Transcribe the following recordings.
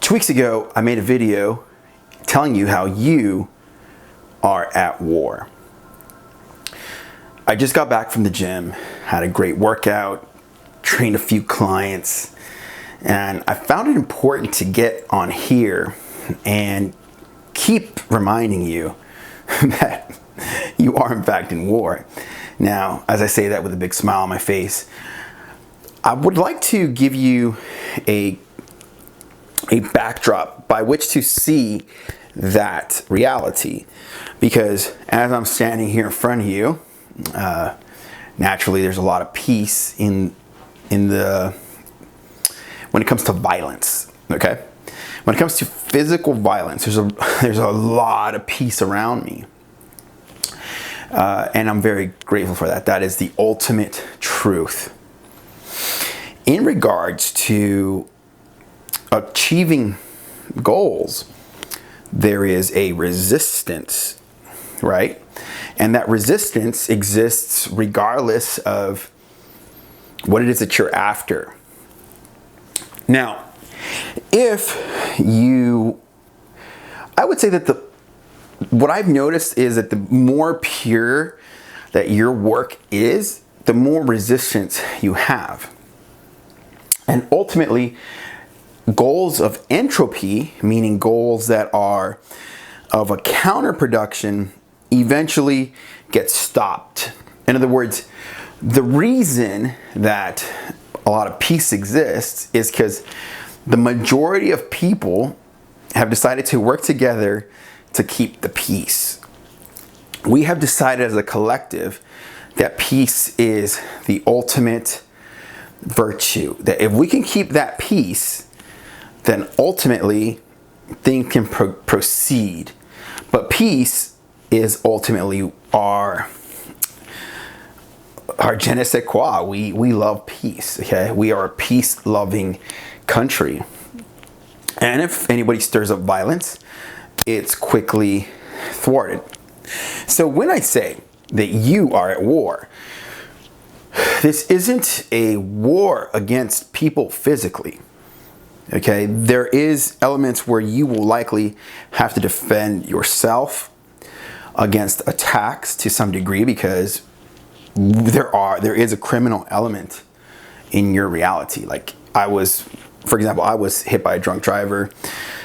2 weeks ago, I made a video telling you how you are at war. I just got back from the gym, had a great workout, trained a few clients, and I found it important to get on here and keep reminding you that you are in fact in war. Now, as I say that with a big smile on my face, I would like to give you a backdrop by which to see that reality, because as I'm standing here in front of you, naturally there's a lot of peace in the when it comes to violence. Okay, when it comes to physical violence, there's a lot of peace around me, and I'm very grateful for that. That is the ultimate truth. In regards to achieving goals, there is a resistance, right? And that resistance exists regardless of what it is that you're after. Now, I would say that what I've noticed is that the more pure that your work is, the more resistance you have. And ultimately, goals of entropy, meaning goals that are of a counterproduction, eventually get stopped. In other words, the reason that a lot of peace exists is because the majority of people have decided to work together to keep the peace. We have decided as a collective that peace is the ultimate virtue. That if we can keep that peace, then ultimately things can proceed. But peace is ultimately our je ne sais quoi. We love peace. Okay, we are a peace-loving country, and if anybody stirs up violence, it's quickly thwarted. So when I say that you are at war, this isn't a war against people physically. Okay, there is elements where you will likely have to defend yourself against attacks to some degree, because there is a criminal element in your reality. Like for example, I was hit by a drunk driver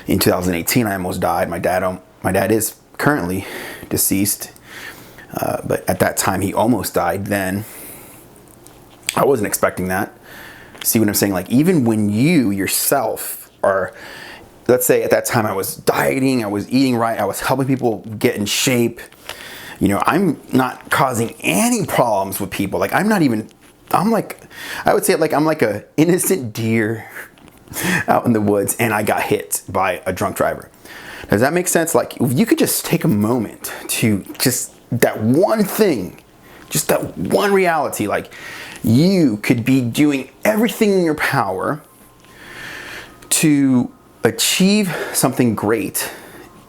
in 2018. I almost died. My dad is currently deceased, but at that time he almost died. Then I wasn't expecting that. See what I'm saying? Like, even when you yourself are, let's say at that time I was dieting, I was eating right, I was helping people get in shape. You know, I'm not causing any problems with people. Like, I would say I'm like a innocent deer out in the woods, and I got hit by a drunk driver. Does that make sense? Like, if you could just take a moment to just that one thing, just that one reality, like, you could be doing everything in your power to achieve something great,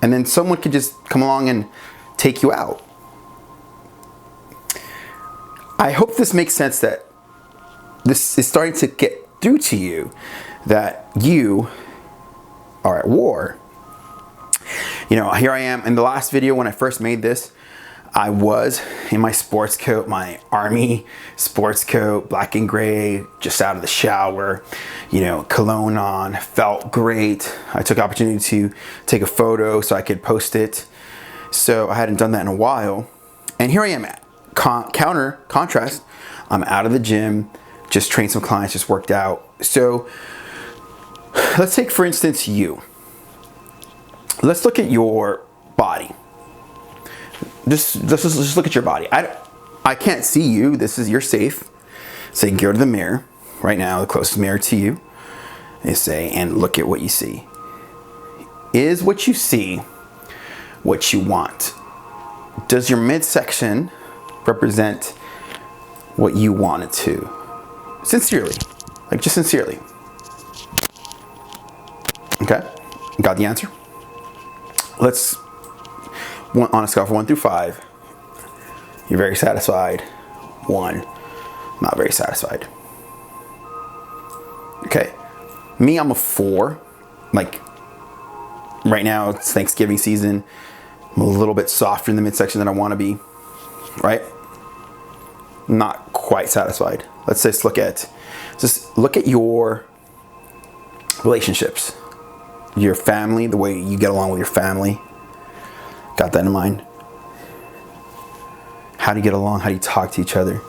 and then someone could just come along and take you out. I hope this makes sense, that this is starting to get through to you, that you are at war. You know, here I am in the last video. When I first made this, I was in my sports coat, my army sports coat, black and gray, just out of the shower, you know, cologne on, felt great. I took the opportunity to take a photo so I could post it. So I hadn't done that in a while. And here I am, contrast, I'm out of the gym, just trained some clients, just worked out. So let's take, for instance, you. Let's look at your body. Just look at your body. I can't see you. You're safe. So you can go to the mirror right now, the closest mirror to you, and look at what you see. Is what you see what you want? Does your midsection represent what you want it to? Sincerely. Like, just sincerely. Okay? Got the answer? Let's, on a scale from 1 through 5, you're very satisfied. 1, not very satisfied. Okay. Me, I'm a 4. Like, right now it's Thanksgiving season. I'm a little bit softer in the midsection than I want to be, right? Not quite satisfied. Let's just look at your relationships, your family, the way you get along with your family. Got that in mind? How do you get along? How do you talk to each other?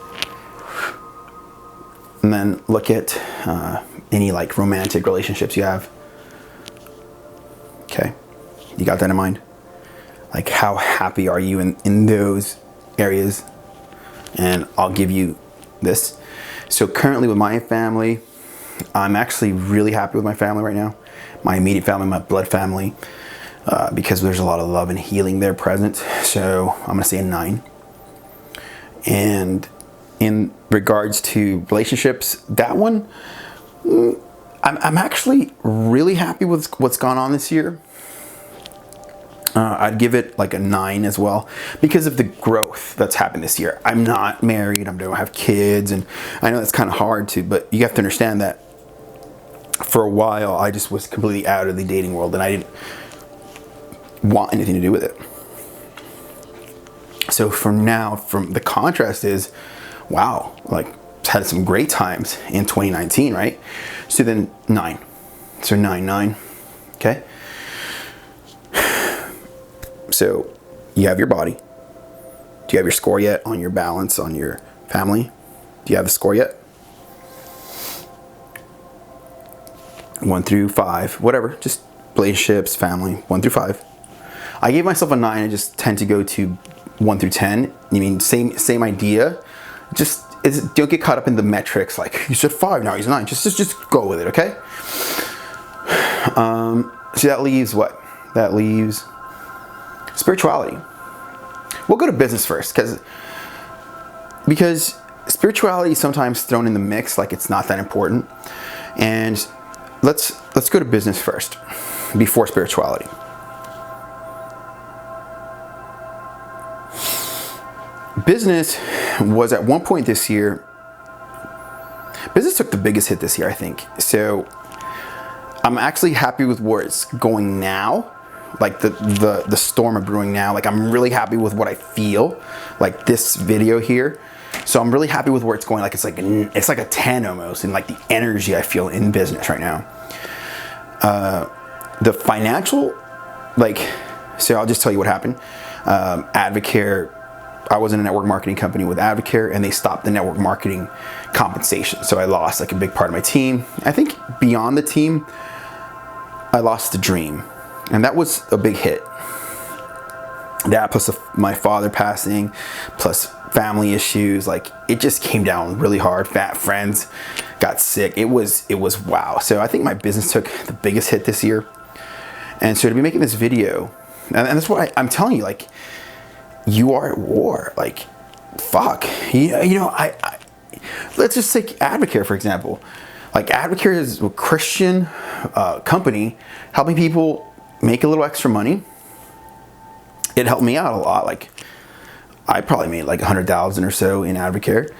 And then look at any like romantic relationships you have. Okay, you got that in mind? Like, how happy are you in those areas? And I'll give you this. So currently with my family, I'm actually really happy with my family right now. My immediate family, my blood family, because there's a lot of love and healing there present. So I'm gonna say a 9. And in regards to relationships, that one, I'm actually really happy with what's gone on this year. I'd give it like a 9 as well because of the growth that's happened this year. I'm not married, I don't have kids, and I know that's kind of hard to, but you have to understand that for a while I just was completely out of the dating world and I didn't want anything to do with it. So from the contrast is, wow, like had some great times in 2019, right? So then 9. So 9, okay? So you have your body. Do you have your score yet on your balance, on your family? Do you have the score yet? 1 through 5, whatever, just relationships, family, 1 through 5. I gave myself a 9. I just tend to go to 1 through 10. I mean, same idea. Just don't get caught up in the metrics. Like, you said 5, now he's 9. Just go with it, okay? So that leaves what? That leaves spirituality. We'll go to business first, because spirituality is sometimes thrown in the mix like it's not that important. And let's go to business first before spirituality. Business was at one point this year, business took the biggest hit this year, I think. So I'm actually happy with where it's going now. Like the storm of brewing now. Like, I'm really happy with what I feel, like this video here. So I'm really happy with where it's going. Like, it's like a 10 almost, and like the energy I feel in business right now. The financial, like, so I'll just tell you what happened. AdvoCare, I was in a network marketing company with AdvoCare, and they stopped the network marketing compensation. So I lost like a big part of my team. I think beyond the team, I lost the dream. And that was a big hit. That plus my father passing, plus family issues, like it just came down really hard. Fat friends got sick. It was wow. So I think my business took the biggest hit this year. And so to be making this video, and that's why I'm telling you, like, you are at war. Like, fuck. You know, I let's just take AdvoCare, for example. Like, AdvoCare is a Christian company helping people make a little extra money. It helped me out a lot. Like, I probably made like 100,000 or so in AdvoCare.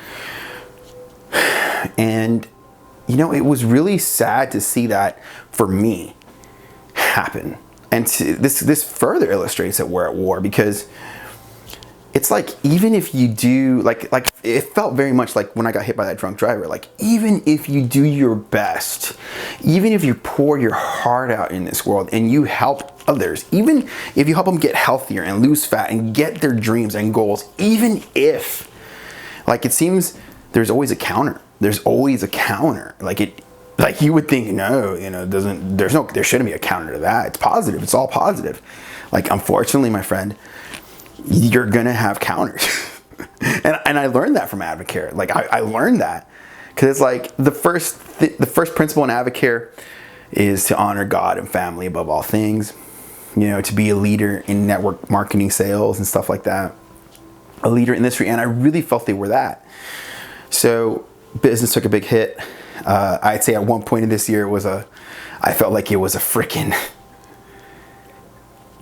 And, you know, it was really sad to see that for me happen. And this further illustrates that we're at war, because it's like, even if you do, like it felt very much like when I got hit by that drunk driver, like, even if you do your best, even if you pour your heart out in this world and you help others, even if you help them get healthier and lose fat and get their dreams and goals, even if, like, it seems there's always a counter. There's always a counter. Like you would think, no, you know, there shouldn't be a counter to that. It's positive. It's all positive. Like, unfortunately, my friend, you're gonna have counters. and I learned that from AdvoCare. Like, I learned that because it's like the first principle in AdvoCare is to honor God and family above all things. You know, to be a leader in network marketing, sales, and stuff like that. A leader in industry, and I really felt they were that. So business took a big hit. I'd say at one point in this year I felt like it was a freaking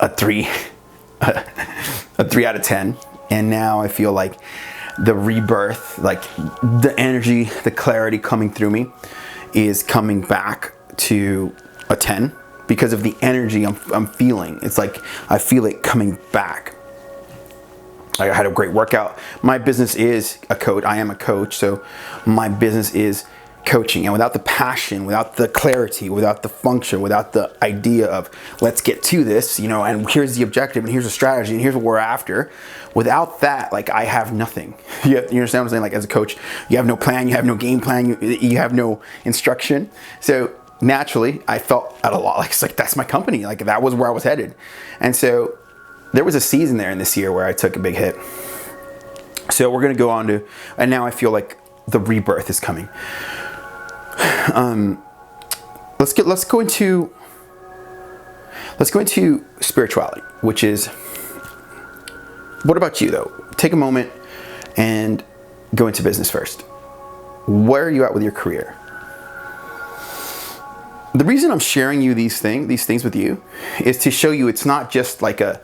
a 3 out of 10. And now I feel like the rebirth, like the energy, the clarity coming through me is coming back to a 10. because of the energy I'm feeling. It's like I feel it coming back. I had a great workout. My business is a coach. I am a coach, so my business is coaching. And without the passion, without the clarity, without the function, without the idea of let's get to this, you know, and here's the objective and here's the strategy and here's what we're after. Without that, like, I have nothing. You understand what I'm saying? Like, as a coach, you have no plan, you have no game plan, you have no instruction. So naturally, I felt at a lot like, it's like, that's my company. Like, that was where I was headed. And so there was a season there in this year where I took a big hit. So we're going to go on to, and now I feel like the rebirth is coming. Let's go into spirituality, which is, what about you though? Take a moment and go into business first. Where are you at with your career? The reason I'm sharing you these things with you is to show you it's not just like a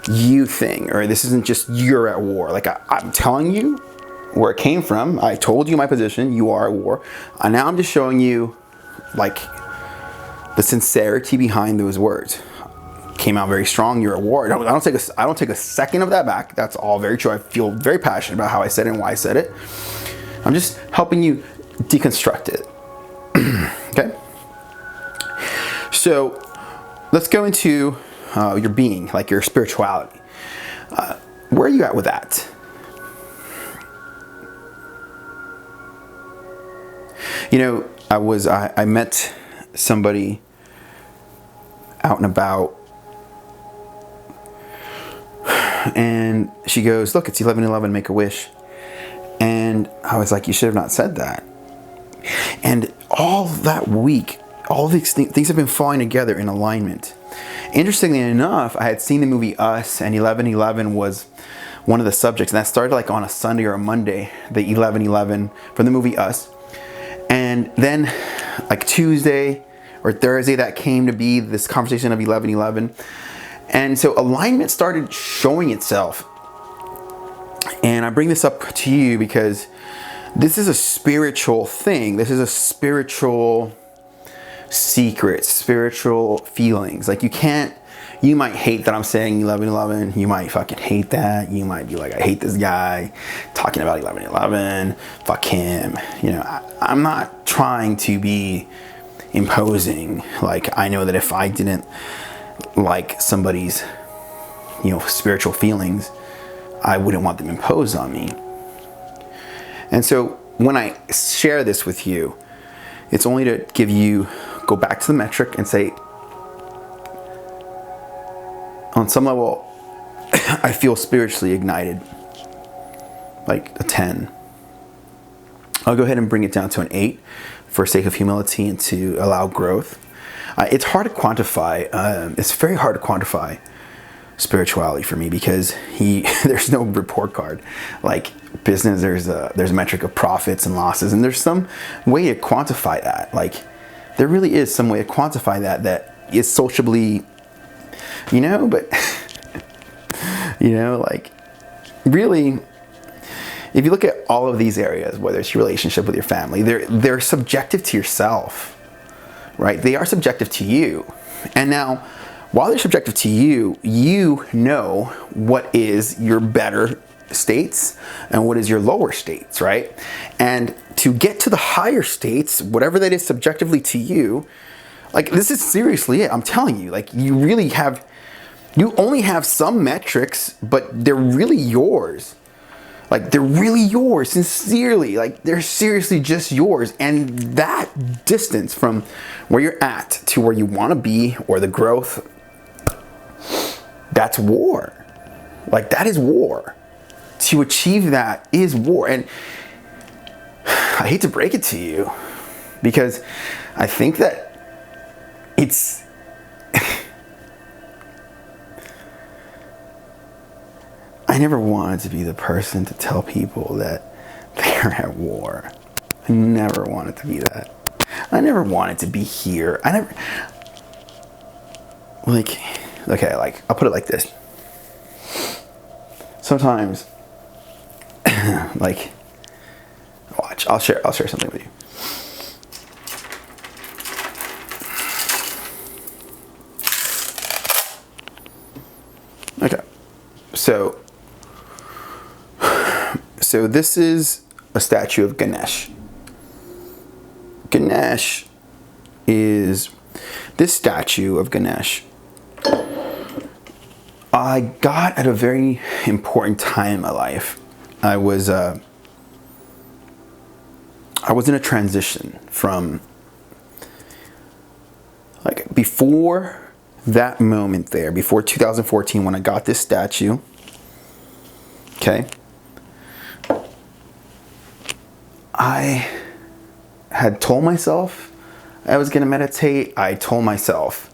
you thing, or this isn't just you're at war. Like, I'm telling you where it came from. I told you my position. You are at war. And now I'm just showing you like the sincerity behind those words. Came out very strong. You're at war. I don't take a second of that back. That's all very true. I feel very passionate about how I said it and why I said it. I'm just helping you deconstruct it. Okay. So let's go into your being, like your spirituality. Where are you at with that? You know, I met somebody out and about, and she goes, look, it's 11/11, make a wish. And I was like, you should have not said that. And all that week, all these things have been falling together in alignment. Interestingly enough, I had seen the movie Us, and 11/11 was one of the subjects. And that started like on a Sunday or a Monday, the 11/11 from the movie Us. And then like Tuesday or Thursday, that came to be this conversation of 11/11. And so alignment started showing itself. And I bring this up to you because this is a spiritual thing. This is a spiritual secret, spiritual feelings. Like, you might hate that I'm saying 11/11. You might fucking hate that. You might be like, I hate this guy talking about 11/11. Fuck him. You know, I'm not trying to be imposing. Like, I know that if I didn't like somebody's, you know, spiritual feelings, I wouldn't want them imposed on me. And so when I share this with you, it's only to go back to the metric and say, on some level, I feel spiritually ignited, like a 10. I'll go ahead and bring it down to an 8 for sake of humility and to allow growth. It's hard to quantify. It's very hard to quantify spirituality for me because there's no report card. Like business, there's a metric of profits and losses, and there's some way to quantify that. Like, there really is some way to quantify that is sociably, you know, but you know, like, really, if you look at all of these areas, whether it's your relationship with your family, they're subjective to yourself, right? They are subjective to you. And now, while they're subjective to you, you know what is your better states and what is your lower states, right? And to get to the higher states, whatever that is subjectively to you, like, this is seriously it. I'm telling you, like, you only have some metrics, but they're really yours. Like, they're really yours, sincerely. Like, they're seriously just yours. And that distance from where you're at to where you want to be, or the growth, that's war. Like, that is war. To achieve that is war. And I hate to break it to you, because I think that it's I never wanted to be the person to tell people that they're at war. I never wanted to be that. I never wanted to be here. I'll put it like this. Sometimes, like, watch, I'll share something with you. Okay. So this is a statue of Ganesh. Ganesh is this statue of Ganesh I got at a very important time in my life. I was in a transition from, like, before that moment there, before 2014 when I got this statue, okay, I had told myself I was gonna meditate. I told myself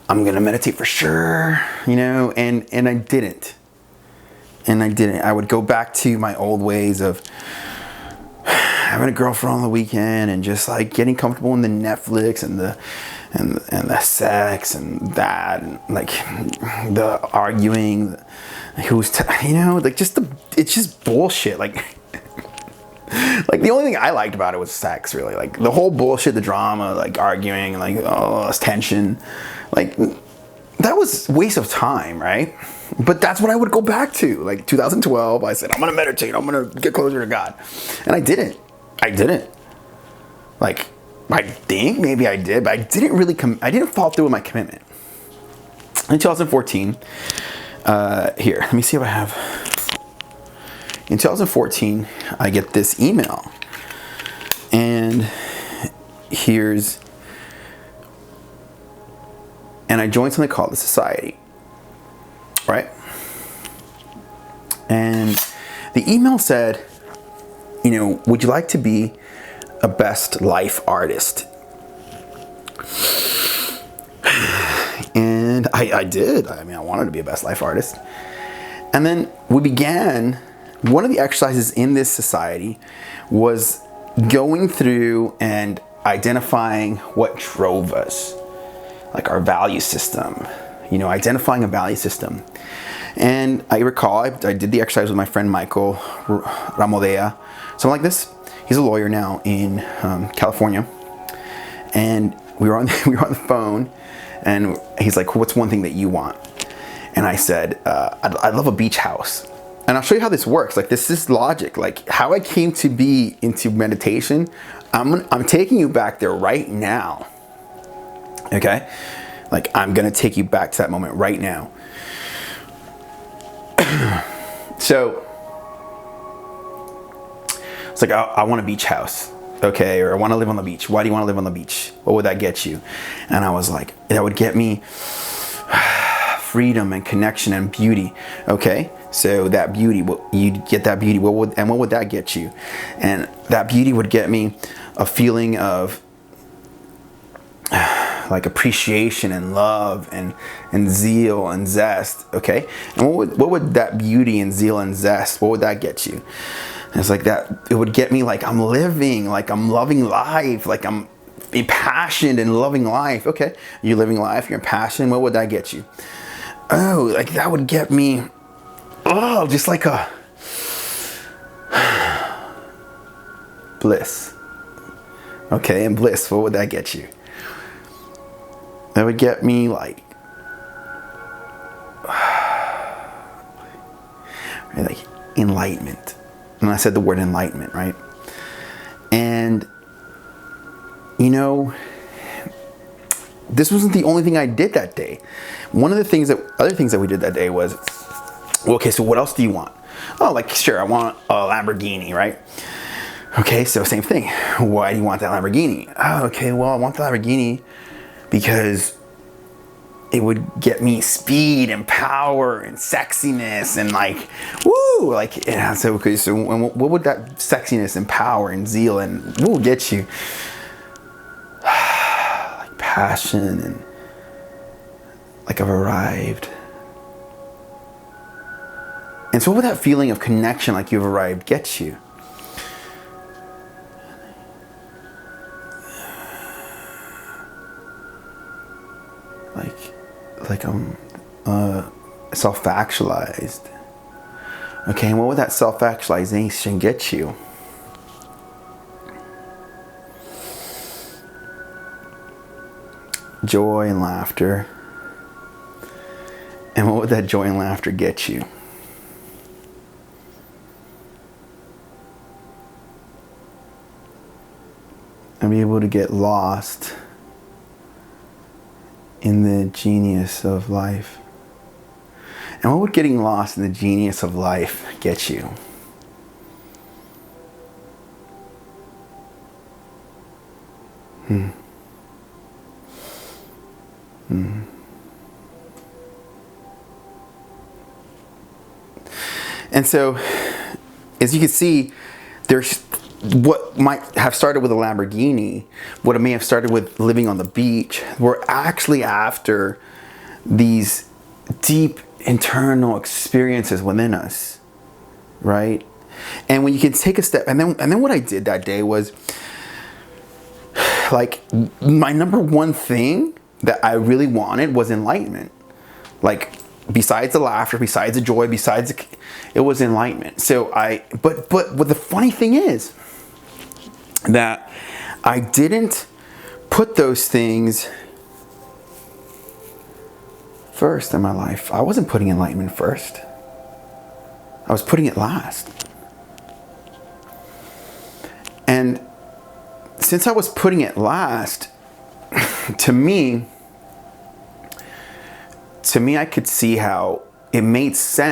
I'm gonna meditate for sure, you know, and I didn't. And I didn't. I would go back to my old ways of having a girlfriend on the weekend and just like getting comfortable in the Netflix and the sex and that, and like the arguing, who's you know, like it's just bullshit. Like the only thing I liked about it was sex, really. Like the whole bullshit, the drama, like arguing, like tension, like that was a waste of time, right? But that's what I would go back to. Like 2012, I said, I'm gonna meditate, I'm gonna get closer to God. And I didn't. Like, I think maybe I did, but I didn't really I didn't follow through with my commitment. In 2014, here, let me see if I have. In 2014, I get this email. And I joined something called the Society. Right? And the email said, you know, would you like to be a best life artist? And I did. I mean, I wanted to be a best life artist. And then we began, one of the exercises in this society was going through and identifying what drove us, like our value system, you know, identifying a value system. And I recall I did the exercise with my friend Michael Ramodea, something like this. He's a lawyer now in California, and we were on the phone, and he's like, "What's one thing that you want?" And I said, "I'd love a beach house." And I'll show you how this works. Like, this is logic. Like, how I came to be into meditation. I'm taking you back there right now. Okay, like I'm gonna take you back to that moment right now. So it's like, I want a beach house, okay, or I want to live on the beach. Why do you want to live on the beach? What would that get you? And I was like, that would get me freedom and connection and beauty. Okay, so that beauty, you'd get that beauty. What would that get you? And that beauty would get me a feeling of like appreciation and love and zeal and zest, okay? And what would that beauty and zeal and zest, what would that get you? And it's like that, it would get me like I'm living, like I'm loving life, like I'm impassioned and loving life. Okay, you're living life, you're impassioned, what would that get you? Oh, like that would get me, just like a bliss. Okay, and bliss, what would that get you? That would get me like enlightenment. And I said the word enlightenment, right? And you know, this wasn't the only thing I did that day. One of the other things that we did that day was, well, okay, so what else do you want? Oh, like, sure, I want a Lamborghini, right? Okay, so same thing. Why do you want that Lamborghini? Oh, okay, well, I want the Lamborghini because it would get me speed and power and sexiness and like, woo, like, yeah, so, okay, so what would that sexiness and power and zeal and what would get you? Like passion and like I've arrived. And so what would that feeling of connection, like you've arrived, get you? Like I'm self-actualized. Okay, and what would that self-actualization get you? joy and laughter. And what would that joy and laughter get you? And be able to get lost in the genius of life. And what would getting lost in the genius of life get you? And so, as you can see, there's what might have started with a Lamborghini, what it may have started with living on the beach. We're actually after these deep internal experiences within us, right? And when you can take a step, and then what I did that day was, like, my number one thing that I really wanted was enlightenment. Like, besides the laughter, besides the joy, it was enlightenment. So but what the funny thing is that I didn't put those things first in my life. I wasn't putting enlightenment first. I was putting it last. And since I was putting it last, to me, I could see how it made sense